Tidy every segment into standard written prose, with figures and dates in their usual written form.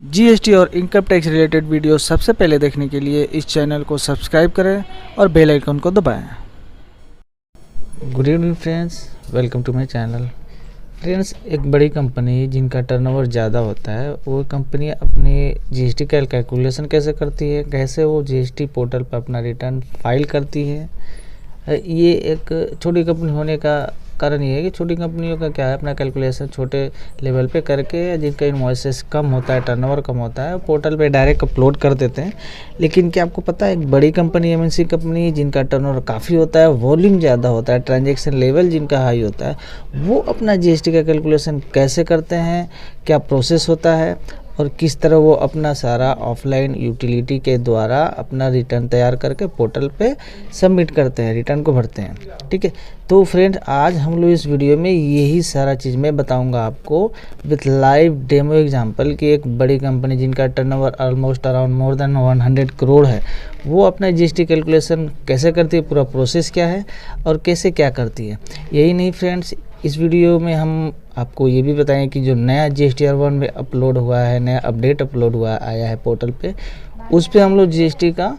GST और income tax related video सबसे पहले देखने के लिए इस चैनल को सब्सक्राइब करें और बेल आइकन को दबाएं। Good evening friends, welcome to my channel. Friends, एक बड़ी कंपनी जिनका टर्नओवर ज़्यादा होता है वो कंपनी अपनी जीएसटी का कैलकुलेशन कैसे करती है, कैसे वो जीएसटी पोर्टल पर अपना रिटर्न फाइल करती है। ये एक छोटी कंपनी होने का कारण ये है कि छोटी कंपनियों का क्या है, अपना कैलकुलेशन छोटे लेवल पे करके जिनका इनवॉइसेस कम होता है, टर्नओवर कम होता है, पोर्टल पे डायरेक्ट अपलोड कर देते हैं। लेकिन क्या आपको पता है, एक बड़ी कंपनी एमएनसी कंपनी जिनका टर्नओवर काफ़ी होता है, वॉल्यूम ज़्यादा होता है, ट्रांजैक्शन लेवल जिनका हाई होता है, वो अपना जीएसटी का कैलकुलेशन कैसे करते हैं, क्या प्रोसेस होता है और किस तरह वो अपना सारा ऑफलाइन यूटिलिटी के द्वारा अपना रिटर्न तैयार करके पोर्टल पे सबमिट करते हैं, रिटर्न को भरते हैं। ठीक है, तो फ्रेंड आज हम लोग इस वीडियो में यही सारा चीज़ मैं बताऊंगा आपको विथ लाइव डेमो एग्जांपल कि एक बड़ी कंपनी जिनका turnover almost around more than 100 crore है, वो अपना जीएसटी कैलकुलेशन कैसे करती है, पूरा प्रोसेस क्या है और कैसे क्या करती है। यही नहीं फ्रेंड्स, इस वीडियो में हम आपको ये भी बताएं कि जो नया GSTR1 में अपलोड हुआ है, नया अपडेट अपलोड हुआ आया है पोर्टल पे, उस पे हम लोग जीएसटी का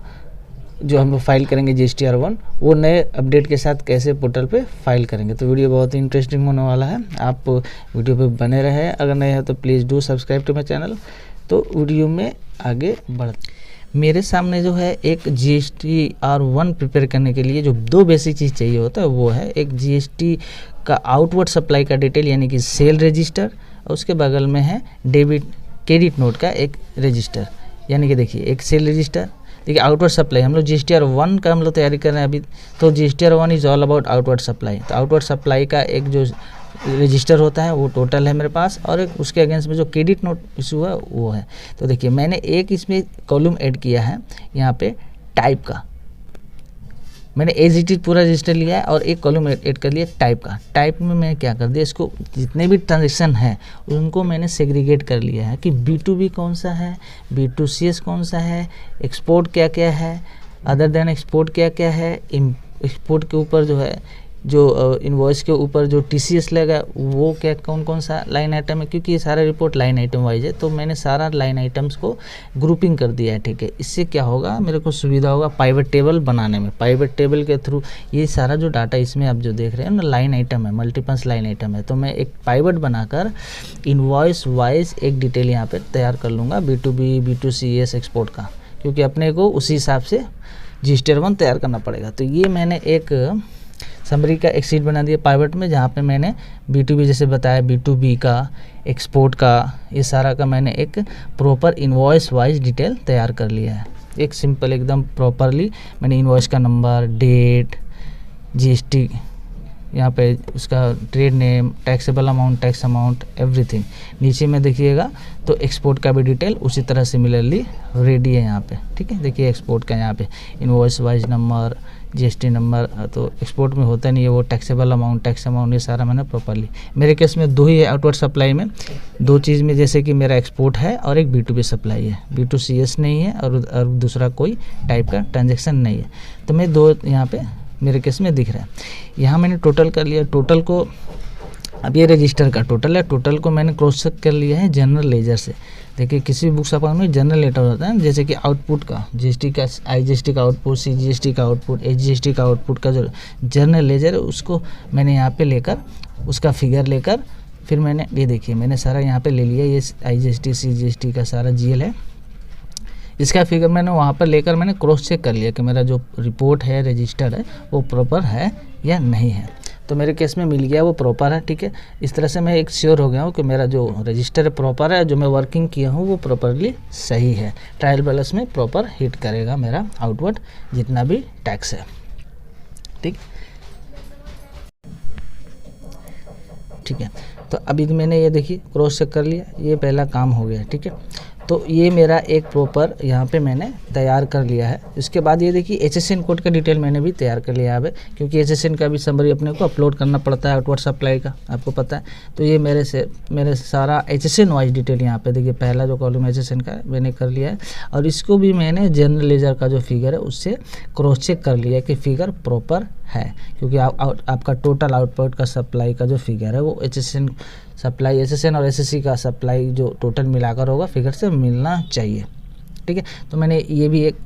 जो हम लोग फाइल करेंगे GSTR1 वो नए अपडेट के साथ कैसे पोर्टल पे फाइल करेंगे। तो वीडियो बहुत ही इंटरेस्टिंग होने वाला है, आप वीडियो पे बने रहें। अगर नहीं है तो please do subscribe to my channel. तो वीडियो में आगे बढ़ते, मेरे सामने जो है एक GSTR1 प्रिपेयर करने के लिए जो दो बेसिक चीज़ चाहिए होता है वो है एक GST का आउटवर्ड सप्लाई का डिटेल यानी कि सेल रजिस्टर, और उसके बगल में है डेबिट क्रेडिट नोट का एक रजिस्टर। यानी कि देखिए एक सेल रजिस्टर, देखिए आउटवर्ड सप्लाई हम लोग GSTR1 का हम लोग तैयारी कर रहे हैं अभी, तो GSTR1 is all about outward supply. तो आउटवर्ड सप्लाई का एक जो रजिस्टर होता है वो टोटल है मेरे पास, और एक उसके अगेंस्ट में जो क्रेडिट नोट इशू है वो है। तो देखिए मैंने एक इसमें कॉलम ऐड किया है यहाँ पे टाइप का, मैंने एज इट इज पूरा रजिस्टर लिया है और एक कॉलम ऐड कर लिया टाइप का। टाइप में मैं क्या कर दिया, इसको जितने भी ट्रांजेक्शन है उनको मैंने सेग्रीगेट कर लिया है कि B2B कौन सा है, B2CS कौन सा है, एक्सपोर्ट क्या क्या है, अदर देन एक्सपोर्ट क्या क्या है, एक्सपोर्ट के ऊपर जो है जो इनवॉइस के ऊपर जो TCS लगा वो क्या कौन कौन सा लाइन आइटम है, क्योंकि ये सारा रिपोर्ट लाइन आइटम वाइज है। तो मैंने सारा लाइन आइटम्स को ग्रुपिंग कर दिया है। ठीक है, इससे क्या होगा, मेरे को सुविधा होगा पाइवट टेबल बनाने में। पाइवट टेबल के थ्रू ये सारा जो डाटा इसमें आप जो देख रहे हैं ना, लाइन आइटम है, मल्टीपल्स लाइन आइटम है, तो मैं एक पाइवट बनाकर इनवॉइस वाइज एक डिटेल यहाँ पर तैयार कर लूँगा B2B B2CS एक्सपोर्ट का, क्योंकि अपने को उसी हिसाब से GSTR1 तैयार करना पड़ेगा। तो ये मैंने एक समरी का एक शीट बना दिया पाइवट में, जहाँ पे मैंने B2B जैसे बताया, B2B का, एक्सपोर्ट का, ये सारा का मैंने एक प्रॉपर इनवॉइस वाइज डिटेल तैयार कर लिया है। एक सिंपल एकदम प्रॉपरली मैंने इनवॉइस का नंबर, डेट, GST, यहाँ पे उसका trade name, taxable amount, tax amount, everything. नीचे में देखिएगा तो एक्सपोर्ट का भी डिटेल उसी तरह सिमिलरली रेडी है यहाँ पे। ठीक है, देखिए एक्सपोर्ट का यहाँ पे invoice wise number, GST number, तो एक्सपोर्ट में होता नहीं है वो टैक्सेबल अमाउंट, टैक्स अमाउंट, ये सारा मैंने प्रॉपरली। मेरे केस में दो ही है आउटवर्ड सप्लाई में, दो चीज़ में, जैसे कि मेरा एक्सपोर्ट है और एक B2B सप्लाई है, B2CS नहीं है और दूसरा कोई टाइप का ट्रांजेक्शन नहीं है। तो मैं दो यहाँ पे मेरे केस में दिख रहा है। यहाँ मैंने टोटल कर लिया, टोटल को अब ये रजिस्टर का टोटल है, टोटल को मैंने क्रॉस चेक कर लिया है जनरल लेजर से। देखिए किसी भी बुक्स अकाउंट में जनरल लेटर होता है, जैसे कि आउटपुट का GST का, IGST का आउटपुट, CGST का आउटपुट, HGST का आउटपुट का जो जनरल लेजर है उसको मैंने यहाँ पे लेकर उसका फिगर लेकर फिर मैंने ये देखिए मैंने सारा यहाँ पे ले लिया। ये IGST CGST का सारा GL है, इसका फिगर मैंने वहाँ पर लेकर मैंने क्रॉस चेक कर लिया कि मेरा जो रिपोर्ट है, रजिस्टर है, वो प्रॉपर है या नहीं है। तो मेरे केस में मिल गया वो प्रॉपर है। ठीक है, इस तरह से मैं एक श्योर हो गया हूँ कि मेरा जो रजिस्टर है प्रॉपर है, जो मैं वर्किंग किया हूँ वो प्रॉपरली सही है, ट्रायल बैलेंस में प्रॉपर हिट करेगा मेरा आउटवर्ड जितना भी टैक्स है। ठीक है, तो अभी मैंने ये देखिए क्रॉस चेक कर लिया, ये पहला काम हो गया। ठीक है, तो ये मेरा एक प्रॉपर यहाँ पे मैंने तैयार कर लिया है। इसके बाद ये देखिए HSN कोड का डिटेल मैंने भी तैयार कर लिया है, क्योंकि HSN का भी समरी अपने को अपलोड करना पड़ता है आउटवर्ड सप्लाई का, आपको पता है। तो ये मेरे सारा HSN वाइज डिटेल यहाँ पे देखिए, पहला जो कॉलम HSN का मैंने कर लिया है, और इसको भी मैंने जनरल लेजर का जो फिगर है उससे क्रॉस चेक कर लिया कि फिगर प्रॉपर है, क्योंकि आपका टोटल आउटपुट का सप्लाई का जो फिगर है वो HSN सप्लाई SSN और SSC का सप्लाई जो टोटल मिलाकर होगा फिगर से मिलना चाहिए। ठीक है, तो मैंने ये भी एक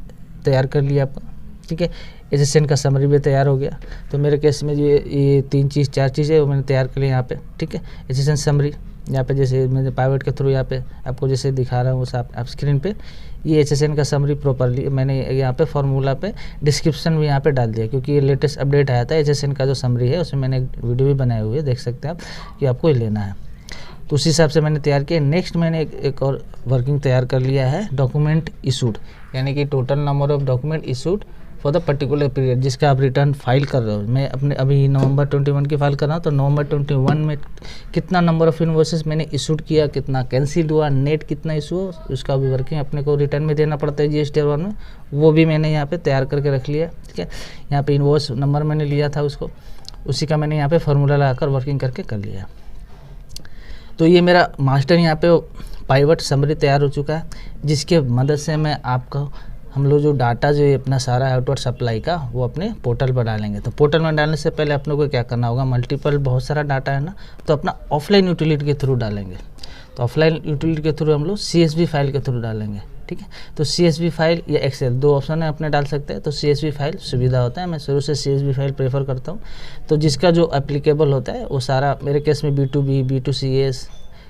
तैयार कर लिया आपका। ठीक है, SSN का समरी भी तैयार हो गया। तो मेरे केस में ये 4 चीज़ें वो मैंने तैयार कर ली यहाँ पे। ठीक है, SSN समरी यहाँ पे जैसे मैंने पाइवट के थ्रू यहाँ पे आपको जैसे दिखा रहा हूँ आप स्क्रीन पे, ये SSN का समरी प्रॉपरली मैंने यहाँ पे फार्मूला पे डिस्क्रिप्शन भी यहाँ पे डाल दिया, क्योंकि ये लेटेस्ट अपडेट आया था SSN का जो समरी है, उसमें मैंने एक वीडियो भी बनाए हुए देख सकते हैं आप कि आपको ये लेना है। तो उस हिसाब से मैंने तैयार किया। नेक्स्ट मैंने एक और वर्किंग तैयार कर लिया है, डॉक्यूमेंट इशूड, यानी कि total number of document issued for the particular period जिसका आप रिटर्न फाइल कर रहे हो। मैं अपने अभी नवंबर 21 की फाइल कर रहा हूँ, तो नवंबर 21 में कितना नंबर ऑफ इनवॉइसेस मैंने इशूड किया, कितना कैंसिल हुआ, नेट कितना इशू हुआ, उसका भी वर्किंग अपने को रिटर्न में देना पड़ता है GST 1 में, वो भी मैंने यहाँ पे तैयार करके रख लिया। ठीक है, यहाँ पे इनवॉइस नंबर मैंने लिया था उसको, उसी का मैंने यहाँ पे फार्मूला लगाकर वर्किंग करके कर लिया। तो ये मेरा मास्टर यहाँ पे पाइवट समरी तैयार हो चुका है, जिसके मदद से मैं आपको हम लोग जो डाटा जो है अपना सारा आउटवर्ड सप्लाई का वो अपने पोर्टल पर डालेंगे। तो पोर्टल में डालने से पहले अपने को क्या करना होगा, मल्टीपल बहुत सारा डाटा है ना, तो अपना ऑफलाइन यूटिलिटी के थ्रू डालेंगे। तो ऑफलाइन यूटिलिटी के थ्रू हम लोग CSV फाइल के थ्रू डालेंगे। ठीक है, तो CSV फाइल या एक्सेल 2 ऑप्शन है अपने डाल सकते हैं। तो CSV फाइल सुविधा होता है, मैं शुरू से CSV फाइल प्रेफर करता हूँ। तो जिसका जो एप्लीकेबल होता है वो सारा, मेरे केस में B2B B2CS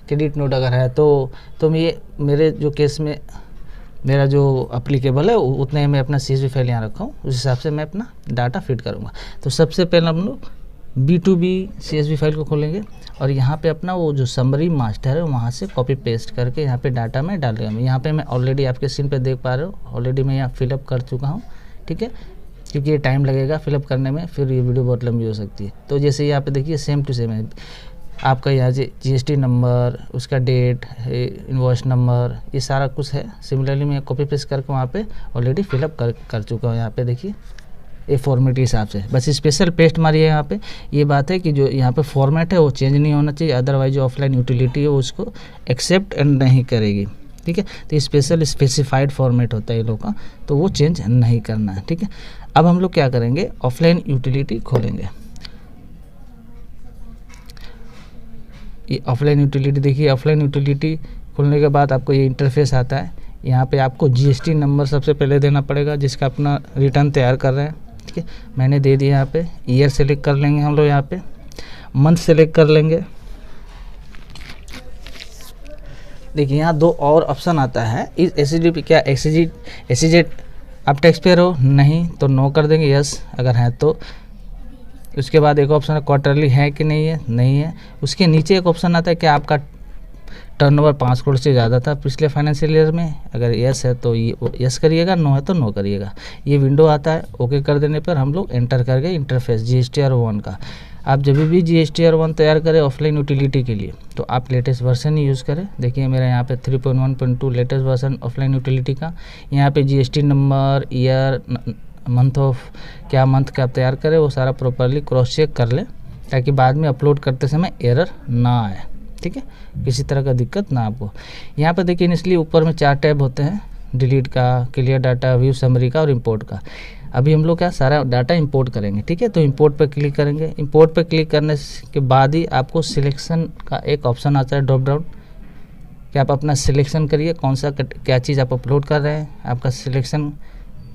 क्रेडिट नोट अगर है तो मेरे जो केस में मेरा जो एप्लीकेबल है उतने मैं अपना CSV फाइल यहाँ रखा हूँ, उस हिसाब से मैं अपना डाटा फिट करूँगा। तो सबसे पहले हम लोग B2B CSV फाइल को खोलेंगे और यहाँ पे अपना वो जो समरी मास्टर है वहाँ से कॉपी पेस्ट करके यहाँ पे डाटा में डाल दूँगा। यहाँ पे मैं ऑलरेडी आपके स्क्रीन पे देख पा रहे हो, ऑलरेडी मैं यहाँ फिलअप कर चुका हूँ। ठीक है, क्योंकि ये टाइम लगेगा फिलअप करने में, फिर ये वीडियो बहुत लंबी हो सकती है। तो जैसे यहाँ पे देखिए सेम टू सेम है आपका यहाँ GST नंबर, उसका डेट, इनवॉइस नंबर, ये सारा कुछ है। सिमिलरली मैं कॉपी पेस्ट करके वहाँ पे ऑलरेडी फिलअप कर चुका हूँ। यहाँ पे देखिए ये फॉर्मेट के हिसाब से, बस स्पेशल पेस्ट मारिए यहाँ पे। ये बात है कि जो यहाँ पे फॉर्मेट है वो चेंज नहीं होना चाहिए, अदरवाइज जो ऑफलाइन यूटिलिटी है उसको एक्सेप्ट एंड नहीं करेगी। ठीक है, तो स्पेशल स्पेसिफाइड फॉर्मेट होता है ये लोग का, तो वो चेंज नहीं करना है। ठीक है, अब हम लोग क्या करेंगे, ऑफलाइन यूटिलिटी खोलेंगे। ये ऑफलाइन यूटिलिटी देखिए, ऑफलाइन यूटिलिटी खोलने के बाद आपको ये इंटरफेस आता है। यहाँ पे आपको GST नंबर सबसे पहले देना पड़ेगा जिसका अपना रिटर्न तैयार कर रहे हैं। ठीक है, मैंने दे दिया। यहाँ पे ईयर सेलेक्ट कर लेंगे हम लोग, यहाँ पे मंथ सेलेक्ट कर लेंगे। देखिए यहाँ 2 और ऑप्शन आता है, इस SCD क्या SEZ आप टैक्स पेयर हो, नहीं तो नो कर देंगे, यस अगर है तो। उसके बाद एक ऑप्शन है क्वार्टरली है कि नहीं है, नहीं है। उसके नीचे एक ऑप्शन आता है कि आपका टर्नओवर 5 करोड़ से ज़्यादा था पिछले फाइनेंशियल ईयर में, अगर यस है तो ये यस करिएगा, नो है तो नो करिएगा। ये विंडो आता है, ओके कर देने पर हम लोग एंटर कर गए इंटरफेस GSTR 1 का। आप जब भी GSTR 1 तैयार करें ऑफलाइन यूटिलिटी के लिए तो आप लेटेस्ट वर्जन ही यूज़ करें। देखिए मेरा यहाँ पे 3.1.2 लेटेस्ट वर्जन ऑफलाइन यूटिलिटी का। यहाँ पे GST number, year, month of क्या मंथ का आप तैयार करें वो सारा प्रॉपरली क्रॉस चेक कर लें, ताकि बाद में अपलोड करते समय एरर ना आए। ठीक है, किसी तरह का दिक्कत ना आपको। यहाँ पर देखिए इसलिए ऊपर में 4 टैब होते हैं, डिलीट का, क्लियर डाटा, व्यू समरी का और इंपोर्ट का। अभी हम लोग क्या सारा डाटा इंपोर्ट करेंगे। ठीक है, तो इंपोर्ट पर क्लिक करेंगे। इंपोर्ट पर क्लिक करने के बाद ही आपको सिलेक्शन का एक ऑप्शन आता है, ड्रॉप डाउन, कि आप अपना सिलेक्शन करिए कौन सा क्या चीज़ आप अपलोड कर रहे हैं, आपका सिलेक्शन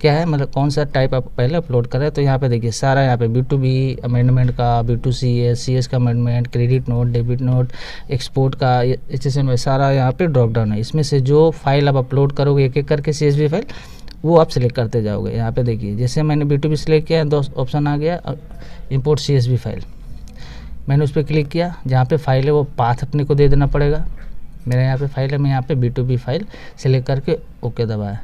क्या है, मतलब कौन सा टाइप आप पहले अपलोड कर रहे हैं। तो यहाँ पे देखिए सारा यहाँ पे B2B अमेंडमेंट का, B2CS का amendment, credit note, debit note, export का, HSN सारा यहाँ पे ड्रॉप डाउन है। इसमें से जो फाइल आप अपलोड करोगे एक एक करके CSV फाइल, वो आप सिलेक्ट करते जाओगे। यहाँ पे देखिए जैसे मैंने B2B सिलेक्ट किया, 2 ऑप्शन आ गया, इंपोर्ट CSV फाइल। मैंने उस पर क्लिक किया, जहाँ पे फाइल है वो पाथ अपने को दे देना पड़ेगा। मेरा यहाँ पे फाइल है, मैं यहाँ पे B2B फाइल सिलेक्ट करके ओके दबाया।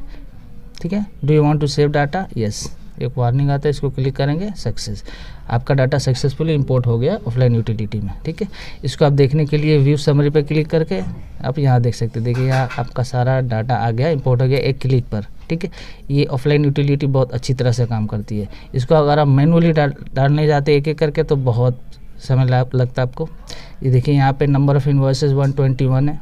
ठीक है, do you want to save data, yes, एक वार्निंग आता है, इसको क्लिक करेंगे, सक्सेस, आपका डाटा सक्सेसफुली इंपोर्ट हो गया ऑफलाइन यूटिलिटी में। ठीक है, इसको आप देखने के लिए व्यू समरी पे क्लिक करके आप यहाँ देख सकते हैं। देखिए यहाँ आपका सारा डाटा आ गया, इंपोर्ट हो गया एक क्लिक पर। ठीक है, ये ऑफलाइन यूटिलिटी बहुत अच्छी तरह से काम करती है। इसको अगर आप मैनुअली डालने जाते एक एक करके तो बहुत समय लगता है आपको। ये देखिए यहाँ पे नंबर ऑफ इनवॉइसेस 121 है।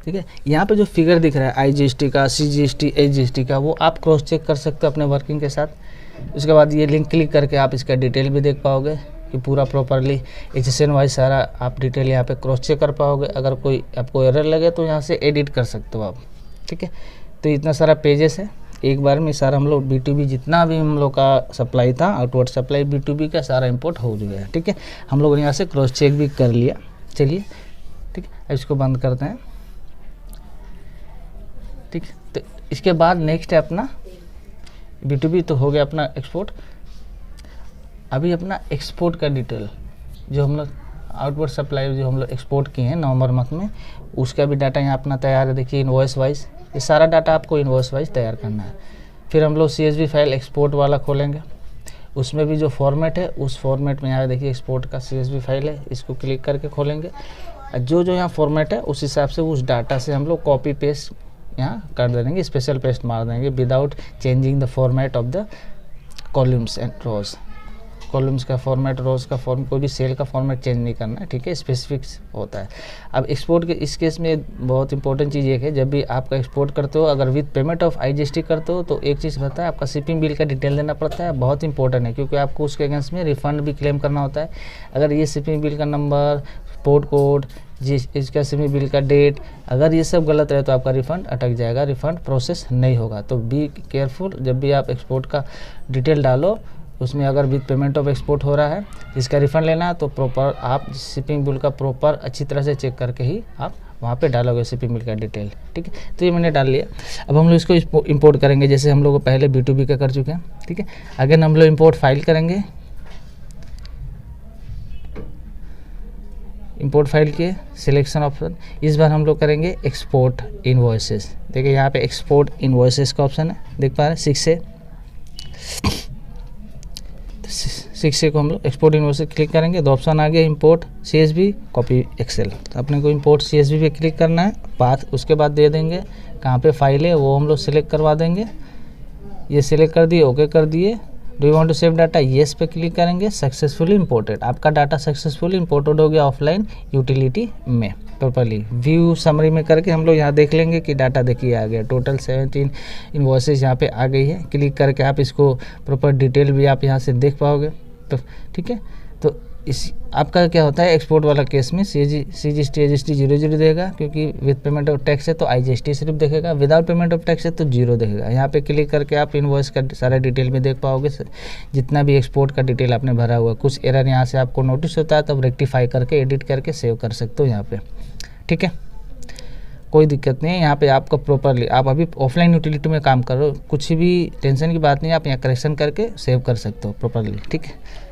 ठीक है, यहाँ पे जो फिगर दिख रहा है IGST का, CGST, HGST का, वो आप क्रॉस चेक कर सकते हो अपने वर्किंग के साथ। उसके बाद ये लिंक क्लिक करके आप इसका डिटेल भी देख पाओगे। कि पूरा प्रॉपरली HSN वाइज सारा आप डिटेल यहाँ पे क्रॉस चेक कर पाओगे। अगर कोई आपको एरर लगे तो यहाँ से एडिट कर सकते हो आप, ठीक है। तो इतना सारा पेजेस है, एक बार में सारा हम लोग B2B जितना भी हम लोग का सप्लाई था, आउटवर्ड सप्लाई B2B का सारा इंपोर्ट हो गया है, ठीक है। हम लोग यहाँ से क्रॉस चेक भी कर लिया। चलिए ठीक है, इसको बंद करते हैं, ठीक है। तो इसके बाद नेक्स्ट है अपना B2B तो हो गया अपना एक्सपोर्ट। अभी अपना एक्सपोर्ट का डिटेल जो हम लोग आउटवर्ड सप्लाई जो हम लोग एक्सपोर्ट किए हैं नवंबर मंथ में, उसका भी डाटा यहाँ अपना तैयार है। देखिए इनवॉइस वाइज, ये सारा डाटा आपको इनवॉइस वाइज तैयार करना है। फिर हम लोग CSV फाइल एक्सपोर्ट वाला खोलेंगे, उसमें भी जो फॉर्मेट है उस फॉर्मेट में यहाँ देखिए एक्सपोर्ट का CSV फाइल है, इसको क्लिक करके खोलेंगे। जो यहाँ फॉर्मेट है उस हिसाब से उस डाटा से हम लोग कॉपी पेस्ट यहाँ कर देंगे, स्पेशल पेस्ट मार देंगे without changing the format of the columns and rows. Columns का फॉर्मेट, रोज का फॉर्म, कोई भी सेल का फॉर्मेट चेंज नहीं करना है, ठीक है, स्पेसिफिक होता है। अब एक्सपोर्ट के इस केस में बहुत इंपॉर्टेंट चीज़ ये है, जब भी आपका एक्सपोर्ट करते हो अगर विद पेमेंट ऑफ IGST करते हो तो एक चीज़ होता है आपका शिपिंग बिल का डिटेल देना पड़ता है, बहुत इंपॉर्टेंट है क्योंकि आपको उसके अगेंस्ट में रिफंड भी क्लेम करना होता है। अगर ये शिपिंग बिल का नंबर, पोर्ट कोड, इसका शिपिंग बिल का डेट, अगर ये सब गलत रहे तो आपका रिफ़ंड अटक जाएगा, रिफ़ंड प्रोसेस नहीं होगा। तो बी केयरफुल, जब भी आप एक्सपोर्ट का डिटेल डालो उसमें अगर विद पेमेंट ऑफ एक्सपोर्ट हो रहा है, इसका रिफ़ंड लेना है तो प्रॉपर आप शिपिंग बिल का प्रॉपर अच्छी तरह से चेक करके ही आप वहाँ पे डालोगे शिपिंग बिल का डिटेल, ठीक है। तो ये मैंने डाल लिया। अब हम लोग इसको इंपोर्ट करेंगे, जैसे हम लोग पहले B2B का कर चुके हैं, ठीक है। अगेन हम लोग इंपोर्ट फाइल करेंगे, इंपोर्ट फाइल के सिलेक्शन ऑप्शन, इस बार हम लोग करेंगे एक्सपोर्ट इनवॉइसेस। देखिए यहाँ पे एक्सपोर्ट इनवॉइसेस का ऑप्शन है, देख पा रहे हैं 6 से को हम लोग एक्सपोर्ट इनवॉइसेस क्लिक करेंगे, दो ऑप्शन आ गया, इंपोर्ट CSV, कॉपी एक्सेल। तो अपने को इंपोर्ट CSV पे क्लिक करना है, पाथ उसके बाद दे देंगे, कहाँ पे फाइल है वो हम लोग सिलेक्ट करवा देंगे। ये सिलेक्ट कर दिए, ओके कर दिए। Do you want to save data, yes पे क्लिक करेंगे, सक्सेसफुली इंपोर्टेड, आपका डाटा सक्सेसफुली इंपोर्टेड हो गया ऑफलाइन यूटिलिटी में प्रॉपर्ली। व्यू समरी में करके हम लोग यहाँ देख लेंगे कि डाटा देखिए आ गया, टोटल 17 इन्वॉइसेस यहाँ पे आ गई है। क्लिक करके आप इसको प्रॉपर डिटेल भी आप यहाँ से देख पाओगे, तो ठीक है। तो इस आपका क्या होता है एक्सपोर्ट वाला केस में CGST IGST 0 देगा, क्योंकि विद पेमेंट ऑफ टैक्स है तो IGST सिर्फ देखेगा, विदाउट पेमेंट ऑफ टैक्स है तो 0 देखेगा। यहाँ पे क्लिक करके आप इनवॉइस का सारा डिटेल में देख पाओगे, जितना भी एक्सपोर्ट का डिटेल आपने भरा हुआ। कुछ एरर यहाँ से आपको नोटिस होता है तब रेक्टिफाई करके एडिट करके सेव कर सकते हो यहाँ पे, ठीक है, कोई दिक्कत नहीं है। यहाँ पे आपको प्रॉपरली, आप अभी ऑफलाइन यूटिलिटी में काम कर रहे हो, कुछ भी टेंशन की बात नहीं है, आप यहाँ करेक्शन करके सेव कर सकते हो प्रॉपरली, ठीक है।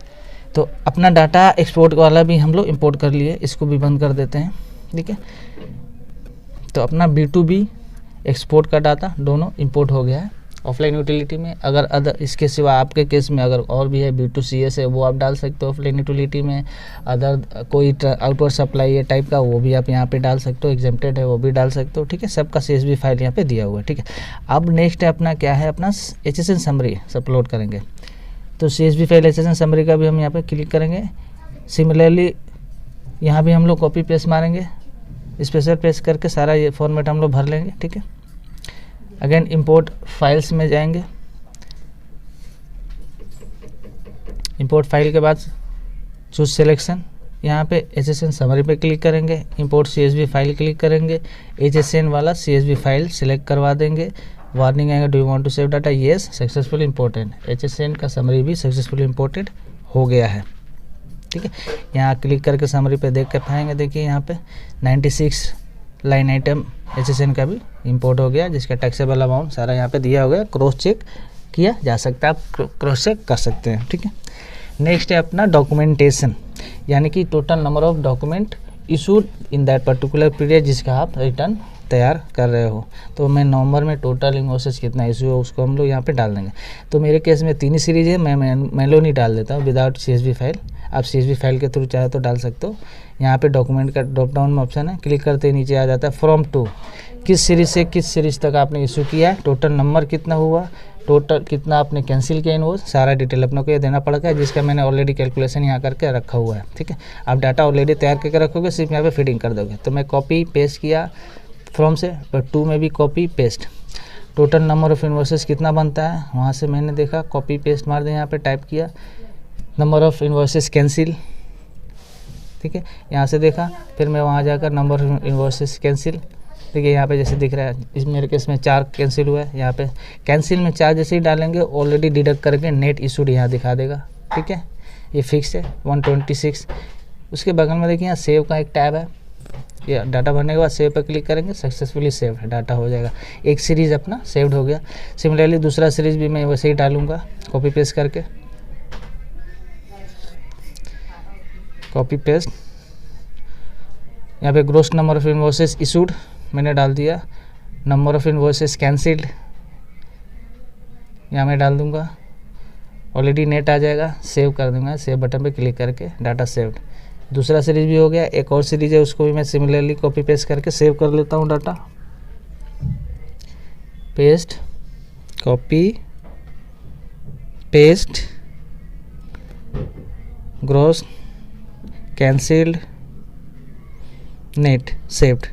तो अपना डाटा एक्सपोर्ट वाला भी हम लोग इंपोर्ट कर लिए, इसको भी बंद कर देते हैं, ठीक है। तो अपना B2B एक्सपोर्ट का डाटा दोनों इंपोर्ट हो गया है ऑफलाइन यूटिलिटी में। अगर अदर इसके सिवा आपके केस में अगर और भी है B2CS है वो आप डाल सकते हो ऑफलाइन यूटिलिटी में। अदर कोई आउटवर्ड सप्लाई है टाइप का वो भी आप यहाँ पे डाल सकते हो, एग्जेम्प्टेड है वो भी डाल सकते हो, ठीक है। सबका CSV फाइल यहाँ पे दिया हुआ है, ठीक है। अब नेक्स्ट है अपना क्या है, अपना HSN समरी अपलोड करेंगे। तो CSV फाइल HSN समरी का भी हम यहाँ पे क्लिक करेंगे। सिमिलरली यहाँ भी हम लोग कॉपी पेस्ट मारेंगे, स्पेशल पेस्ट करके सारा ये फॉर्मेट हम लोग भर लेंगे, ठीक है। अगेन इंपोर्ट फाइल्स में जाएंगे, इंपोर्ट फाइल के बाद चूज सिलेक्शन, यहाँ पे HSN समरी पे क्लिक करेंगे, इंपोर्ट CSV फाइल क्लिक करेंगे, HSN वाला CSV फाइल सिलेक्ट करवा देंगे। वार्निंग आएगा, do you want to save data, yes, successful imported. HSN का समरी भी सक्सेसफुल इंपोर्टेड हो गया है, ठीक है। यहाँ क्लिक करके समरी पे देख के पाएंगे, देखिए यहाँ पे 96 लाइन आइटम HSN का भी इंपोर्ट हो गया, जिसका टैक्सेबल अमाउंट सारा यहाँ पे दिया हो गया। क्रॉस चेक किया जा सकता है, आप क्रॉस चेक कर सकते हैं, ठीक है। नेक्स्ट है अपना डॉक्यूमेंटेशन, यानी कि total number of document issued in that particular period जिसका आप रिटर्न तैयार कर रहे हो। तो मैं नवंबर में टोटल इन्वॉइसेस कितना इशू है उसको हम लोग यहाँ पे डाल देंगे। तो मेरे केस में 3 ही सीरीज है, मैं मैनुअली डाल देता हूँ विदाउट CSV फाइल। आप CSV फाइल के थ्रू चाहे तो डाल सकते हो। यहाँ पे डॉक्यूमेंट का ड्रॉप डाउन में ऑप्शन है, क्लिक करते ही नीचे आ जाता है फ्रॉम टू, किस सीरीज से किस सीरीज तक आपने इशू किया है, टोटल नंबर कितना हुआ, टोटल कितना आपने कैंसिल किया इनवॉइस, सारा डिटेल अपने को ये देना पड़ेगा, जिसका मैंने ऑलरेडी कैलकुलेशन यहाँ करके रखा हुआ है, ठीक है। आप डाटा ऑलरेडी तैयार करके रखोगे, सिर्फ यहाँ पे फीडिंग कर दोगे। तो मैं कॉपी पेस्ट किया फ्रॉम से, पर टू में भी copy paste, total number of invoices कितना बनता है वहाँ से मैंने देखा, कॉपी पेस्ट मार दिया, यहाँ पे टाइप किया नंबर ऑफ़ इन्वॉइसेस कैंसिल, ठीक है, यहाँ से देखा, फिर मैं वहाँ जाकर नंबर ऑफ इन्वॉइसेस कैंसिल, देखिए यहाँ पे जैसे दिख रहा है, इस मेरे केस में 4 कैंसिल हुआ है। यहाँ पे कैंसिल में 4 जैसे ही डालेंगे ऑलरेडी डिडक्ट करके नेट इशूड यहाँ दिखा देगा, ठीक है, ये फिक्स है 126। उसके बगल में देखिए यहाँ सेव का एक टैब है, ये डाटा भरने के बाद सेव पर क्लिक करेंगे, सक्सेसफुली सेव है, डाटा हो जाएगा, एक सीरीज़ अपना सेव्ड हो गया। सिमिलरली दूसरा सीरीज़ भी मैं वैसे ही डालूँगा, कॉपी पेस्ट करके, कॉपी पेस्ट, यहाँ पे gross number of invoices issued मैंने डाल दिया, नंबर ऑफ इन्वॉइसेस कैंसिल्ड यहाँ मैं डाल दूँगा, ऑलरेडी नेट आ जाएगा, सेव कर दूँगा, सेव बटन पे क्लिक करके डाटा सेव्ड। दूसरा सीरीज भी हो गया, एक और सीरीज है उसको भी मैं सिमिलरली कॉपी पेस्ट करके सेव कर लेता हूँ, data paste, copy paste, gross cancelled net saved.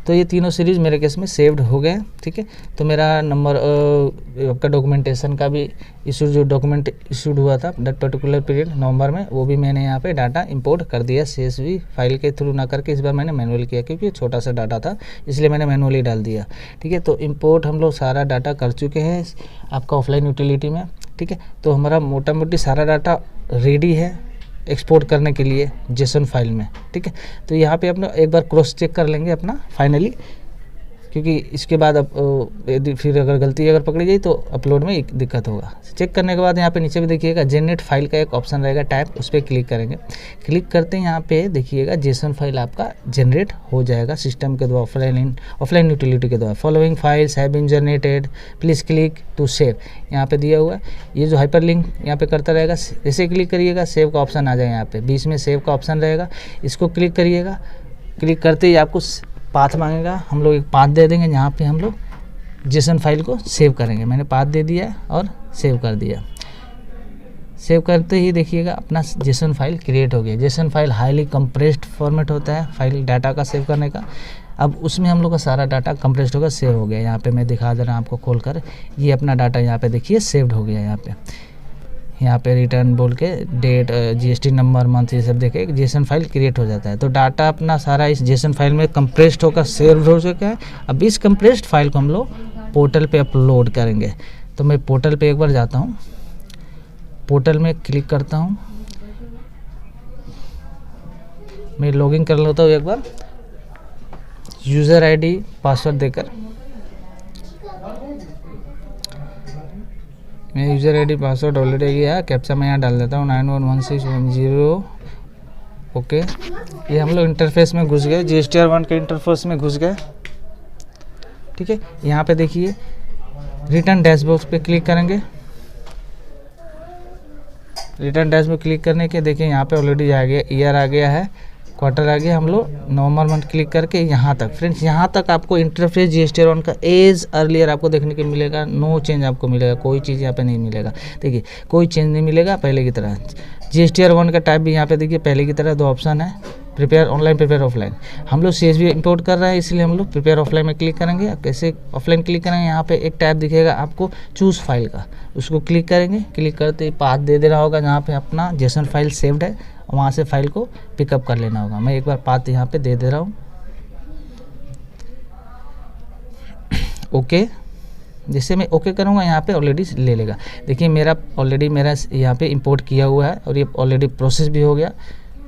तो ये तीनों सीरीज़ मेरे केस में सेव्ड हो गए, ठीक है। तो मेरा नंबर आपका डॉक्यूमेंटेशन का भी इशू, जो डॉक्यूमेंट इशूड हुआ था दैट पर्टिकुलर पीरियड नवंबर में, वो भी मैंने यहाँ पे डाटा इंपोर्ट कर दिया CSV फाइल के थ्रू ना करके, इस बार मैंने मैनुअल किया क्योंकि छोटा सा डाटा था इसलिए मैंने मैनुअली डाल दिया, ठीक है। तो इंपोर्ट हम लोग सारा डाटा कर चुके हैं आपका ऑफलाइन यूटिलिटी में, ठीक है। तो हमारा मोटा मोटी सारा डाटा रेडी है एक्सपोर्ट करने के लिए जेसन फाइल में, ठीक है। तो यहाँ पे अपना एक बार क्रॉस चेक कर लेंगे अपना फाइनली, क्योंकि इसके बाद अब यदि फिर अगर गलती अगर पकड़ी गई तो अपलोड में एक दिक्कत होगा। चेक करने के बाद यहाँ पे नीचे भी देखिएगा जनरेट फाइल का एक ऑप्शन रहेगा टैब, उस पर क्लिक करेंगे। क्लिक करते हैं यहाँ पे देखिएगा जेसन फाइल आपका जनरेट हो जाएगा सिस्टम के द्वारा, ऑफलाइन यूटिलिटी के द्वारा। Following files have been generated, please click to save, यहाँ पे दिया हुआ है। ये जो हाइपर लिंक यहाँ पे करता रहेगा, जैसे क्लिक करिएगा सेव का ऑप्शन आ जाएगा, यहाँ पे बीच में सेव का ऑप्शन रहेगा, इसको क्लिक करिएगा। क्लिक करते ही आपको पाथ मांगेगा, हम लोग एक पाथ दे देंगे, यहाँ पे हम लोग जेसन फाइल को सेव करेंगे। मैंने पाथ दे दिया और सेव कर दिया। सेव करते ही देखिएगा अपना जेसन फाइल क्रिएट हो गया। JSON file highly compressed format होता है फाइल डाटा का सेव करने का। अब उसमें हम लोग का सारा डाटा कंप्रेस्ड होकर सेव हो गया। यहाँ पे मैं दिखा दे रहा हूँ आपको खोल कर, ये अपना डाटा यहाँ पे देखिए सेव्ड हो गया। यहाँ पे रिटर्न बोल के डेट, GST नंबर, मंथ, ये सब देखे जेसन फाइल क्रिएट हो जाता है। तो डाटा अपना सारा इस जेसन फाइल में कंप्रेस्ड होकर सेव हो चुका है। अब इस कंप्रेस्ड फाइल को हम लोग पोर्टल पे अपलोड करेंगे। तो मैं पोर्टल पे एक बार जाता हूँ, पोर्टल में क्लिक करता हूँ, मैं लॉगिन कर लेता हूँ एक बार यूज़र ID पासवर्ड देकर। मैं यूज़र ID पासवर्ड ऑलरेडी गया, कैप्चा मैं यहाँ डाल देता हूँ 911610। ओके, ये हम लोग इंटरफेस में घुस गए, GSTR1 के इंटरफेस में घुस गए, ठीक है। यहाँ पे देखिए रिटर्न डैशबोर्ड पे क्लिक करेंगे। रिटर्न डैशबोर्ड क्लिक करने के देखिए यहाँ पे ऑलरेडी आ गया, ईयर आ गया है, क्वार्टर आ गया। हम लोग नवंबर मंथ क्लिक करके यहाँ तक, फ्रेंड्स यहाँ तक आपको इंटरफेस GSTR1 का एज अर्लियर आपको देखने को मिलेगा। नो चेंज आपको मिलेगा, कोई चीज़ यहाँ पे नहीं मिलेगा। देखिए कोई चेंज नहीं मिलेगा पहले की तरह। GSTR1 का टाइप भी यहाँ पे देखिए पहले की तरह 2 ऑप्शन है, प्रिपेयर ऑनलाइन, प्रिपेयर ऑफलाइन। हम लोग CSV इंपोर्ट कर रहे हैं इसलिए हम लोग प्रिपेयर ऑफलाइन में क्लिक करेंगे। कैसे ऑफलाइन क्लिक करेंगे, यहाँ पे एक टैब दिखेगा आपको चूज़ फाइल का, उसको क्लिक करेंगे। क्लिक करते ही पाथ दे देना होगा जहाँ पे अपना जेसन फाइल सेव्ड है, वहाँ से फाइल को पिकअप कर लेना होगा। मैं एक बार पाथ यहाँ पे दे रहा हूँ। ओके, जैसे मैं ओके करूँगा यहाँ पे ऑलरेडी ले लेगा। देखिए मेरा ऑलरेडी यहाँ पे इंपोर्ट किया हुआ है और ये ऑलरेडी प्रोसेस भी हो गया।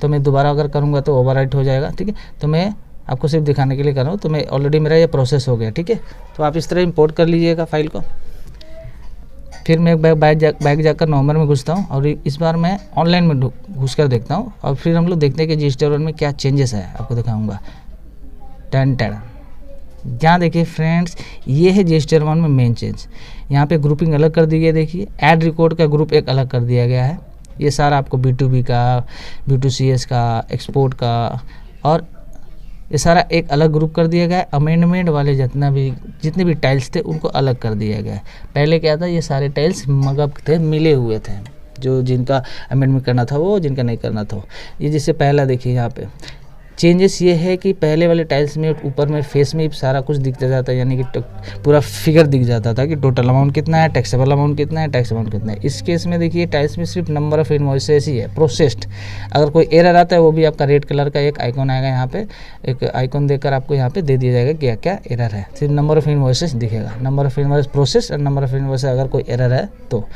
तो मैं दोबारा अगर करूँगा तो ओवरराइट हो जाएगा, ठीक है। तो मैं आपको सिर्फ दिखाने के लिए कर रहा हूँ। तो मैं ऑलरेडी मेरा ये प्रोसेस हो गया, ठीक है। तो आप इस तरह इंपोर्ट कर लीजिएगा फाइल को। फिर मैं बैक जाकर नवंबर में घुसता हूँ और इस बार मैं ऑनलाइन में घुस कर देखता हूँ और फिर हम लोग देखते हैं कि GSTR1 में क्या चेंजेस है, आपको दिखाऊंगा। यहाँ देखिए फ्रेंड्स, ये है GSTR1 में मेन चेंज। यहाँ पे ग्रुपिंग अलग कर दी गई है। देखिए ऐड रिकॉर्ड का ग्रुप एक अलग कर दिया गया है। ये सारा आपको B2B का, B2CS का, एक्सपोर्ट का और ये सारा एक अलग ग्रुप कर दिया गया है। अमेंडमेंट वाले जितने भी टाइल्स थे उनको अलग कर दिया गया है। पहले क्या था, ये सारे टाइल्स मगअप थे, मिले हुए थे, जो जिनका अमेंडमेंट करना था वो, जिनका नहीं करना था। ये जैसे पहला देखिए यहाँ पे चेंजेस ये है कि पहले वाले टाइल्स में ऊपर में फेस में सारा कुछ दिखता जाता है, यानी कि पूरा फिगर दिख जाता था कि टोटल अमाउंट कितना है, टैक्सेबल अमाउंट कितना है, टैक्स अमाउंट कितना है। इस केस में देखिए टाइल्स में सिर्फ नंबर ऑफ इनवॉइसेस ही है, प्रोसेस्ड। अगर कोई एरर आता है वो भी आपका रेड कलर का एक आइकॉन आएगा, यहाँ पे एक आइकॉन देकर आपको यहाँ पे दे दिया जाएगा क्या क्या एरर है। सिर्फ नंबर ऑफ इनवॉइसेस दिखेगा, नंबर ऑफ इनवॉइस प्रोसेस और नंबर ऑफ इनवॉइस अगर कोई एरर है तो।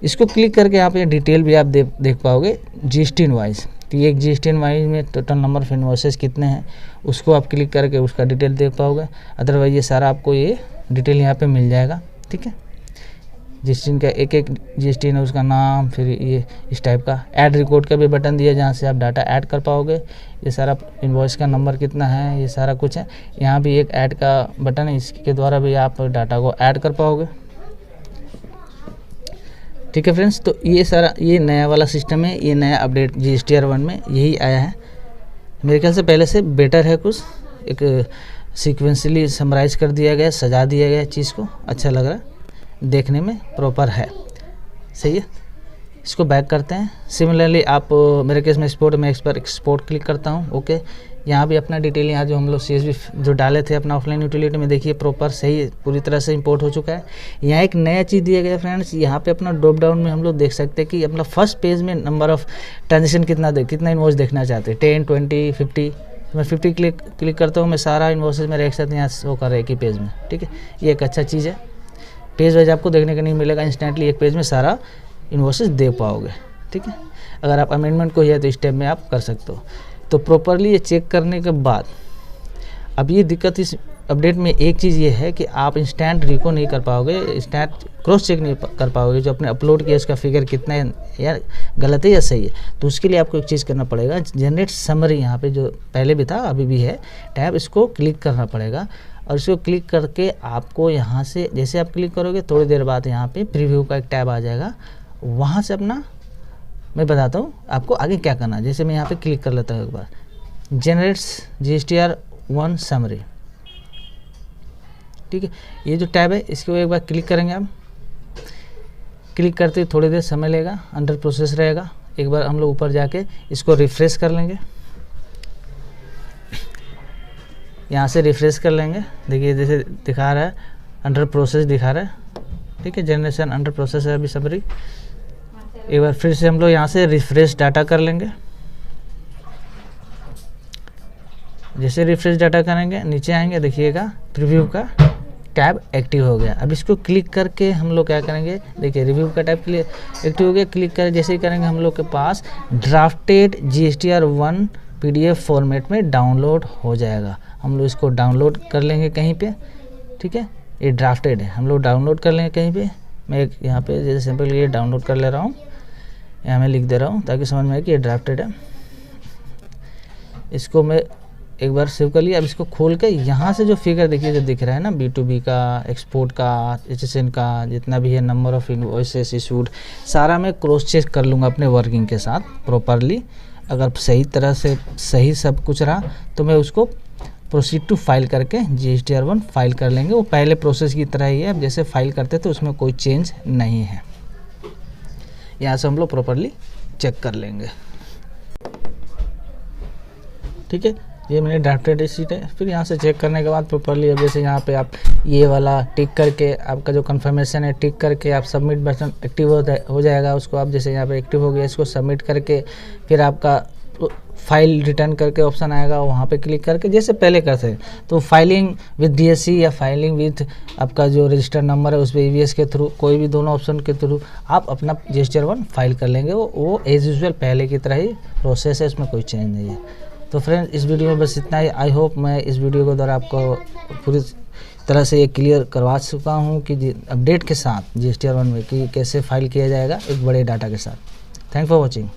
इसको क्लिक करके यहाँ पे डिटेल भी आप देख पाओगे जीएसटी इनवॉइस, कि एक जीएसटी इनवॉइस में टोटल नंबर ऑफ इनवॉइसेस कितने हैं, उसको आप क्लिक करके उसका डिटेल देख पाओगे। अदरवाइज ये सारा आपको ये डिटेल यहाँ पे मिल जाएगा, ठीक है। जीएसटी का एक एक जीएसटी है उसका नाम, फिर ये इस टाइप का ऐड रिकॉर्ड का भी बटन दिया जहाँ से आप डाटा ऐड कर पाओगे। ये सारा इनवॉइस का नंबर कितना है ये सारा कुछ है। यहाँ भी एक ऐड का बटन है, इसके द्वारा भी आप डाटा को ऐड कर पाओगे, ठीक है फ्रेंड्स। तो ये सारा ये नया वाला सिस्टम है, ये नया अपडेट जीएसटीआर 1 में यही आया है। मेरे ख्याल से पहले से बेटर है, कुछ एक सीक्वेंसली समराइज़ कर दिया गया, सजा दिया गया चीज़ को, अच्छा लग रहा है, देखने में प्रॉपर है, सही है। इसको बैक करते हैं। सिमिलरली आप मेरे केस में एक्सपोर्ट में एक्सपोर्ट क्लिक करता हूँ, ओके। यहाँ भी अपना डिटेल यहाँ जो हम लोग CSV जो डाले थे अपना ऑफलाइन यूटिलिटी में, देखिए प्रॉपर सही पूरी तरह से इंपोर्ट हो चुका है। यहाँ एक नया चीज़ दिया गया फ्रेंड्स, यहाँ पे अपना ड्रॉप डाउन में हम लोग देख सकते हैं कि अपना फर्स्ट पेज में नंबर ऑफ ट्रांजेक्शन कितना इन्वॉइस देखना चाहते हैं, 10, 20, 50। मैं 50 क्लिक करता हूँ, मैं सारा इन्वॉइसेस मेरे एक साथ यहाँ शो कर रहा है एक ही पेज में, ठीक है। ये एक अच्छा चीज़ है, पेज वाइज आपको देखने का नहीं मिलेगा, इंस्टेंटली एक पेज में सारा इन्वॉइसेस देख पाओगे, ठीक है। अगर आप अमेंडमेंट को है तो स्टेप में आप कर सकते हो। तो प्रॉपरली ये चेक करने के बाद अब ये दिक्कत इस अपडेट में एक चीज़ ये है कि आप इंस्टेंट रिको नहीं कर पाओगे, इंस्टेंट क्रॉस चेक नहीं कर पाओगे जो आपने अपलोड किया उसका फिगर कितना है या गलत है या सही है। तो उसके लिए आपको एक चीज़ करना पड़ेगा, जनरेट समरी यहाँ पे जो पहले भी था अभी भी है टैब, इसको क्लिक करना पड़ेगा। और इसको क्लिक करके आपको यहाँ से जैसे आप क्लिक करोगे थोड़ी देर बाद यहाँ पे प्रीव्यू का एक टैब आ जाएगा, वहाँ से अपना मैं बताता हूँ आपको आगे क्या करना है। जैसे मैं यहाँ पे क्लिक कर लेता हूँ एक बार, जनरेट्स जीएसटीआर 1 समरी, ठीक है। ये जो टैब है इसको एक बार क्लिक करेंगे आप, क्लिक करते थोड़ी देर समय लेगा, अंडर प्रोसेस रहेगा। एक बार हम लोग ऊपर जाके इसको रिफ्रेश कर लेंगे, यहाँ से रिफ्रेश कर लेंगे, देखिए जैसे दिखा रहा है अंडर प्रोसेस दिखा रहा है, ठीक है। जनरेशन अंडर प्रोसेस है अभी समरी। एक बार फिर से हम लोग यहाँ से रिफ्रेश डाटा कर लेंगे। जैसे रिफ्रेश डाटा करेंगे नीचे आएंगे, देखिएगा प्रीव्यू का टैब एक्टिव हो गया। अब इसको क्लिक करके हम लोग क्या करेंगे, देखिए रिव्यू का टैब एक्टिव हो गया। क्लिक कर जैसे ही करेंगे हम लोग के पास ड्राफ्टेड जीएसटीआर 1 PDF फॉर्मेट में डाउनलोड हो जाएगा। हम लोग इसको डाउनलोड कर लेंगे कहीं पे, ठीक है। ये ड्राफ्टेड है, हम लोग डाउनलोड कर लेंगे कहीं पे। मैं यहाँ पे जैसे सिंपल ये डाउनलोड कर ले रहा हूँ, यहाँ मैं लिख दे रहा हूँ ताकि समझ में आए कि ये ड्राफ्टेड है। इसको मैं एक बार सेव कर लिया। अब इसको खोल के यहाँ से जो फिगर देखिए जो दिख रहा है ना, B2B का, एक्सपोर्ट का, HSN का, जितना भी है नंबर ऑफ इनवॉइसेस इशूड, सारा मैं क्रॉस चेक कर लूँगा अपने वर्किंग के साथ प्रॉपरली। अगर सही तरह से सही सब कुछ रहा तो मैं उसको प्रोसीड टू फाइल करके जीएसटीआर 1 फाइल कर लेंगे। वो पहले प्रोसेस की तरह ही है, अब जैसे फाइल करते थे उसमें कोई चेंज नहीं है। यहाँ से हम लोग प्रॉपरली चेक कर लेंगे, ठीक है। ये मैंने ड्राफ्टेड शीट है। फिर यहाँ से चेक करने के बाद प्रॉपरली अब जैसे यहाँ पे आप ये वाला टिक करके आपका जो कंफर्मेशन है टिक करके आप सबमिट बटन एक्टिव हो जाएगा। उसको आप जैसे यहाँ पे एक्टिव हो गया, इसको सबमिट करके फिर आपका फाइल रिटर्न करके ऑप्शन आएगा, वहाँ पे क्लिक करके जैसे पहले करते हैं तो फाइलिंग विद DSC या फाइलिंग विद आपका जो रजिस्टर नंबर है उस पर EVS के थ्रू, कोई भी दोनों ऑप्शन के थ्रू आप अपना जीएसटीआर 1 फाइल कर लेंगे। वो एज यूजुअल पहले की तरह ही प्रोसेस है, इसमें कोई चेंज नहीं है। तो फ्रेंड्स इस वीडियो में बस इतना ही। आई होप मैं इस वीडियो के द्वारा आपको पूरी तरह से ये क्लियर करवा चुका हूँ कि अपडेट के साथ जीएसटीआर 1 में कि कैसे फाइल किया जाएगा एक बड़े डाटा के साथ। Thank for watching.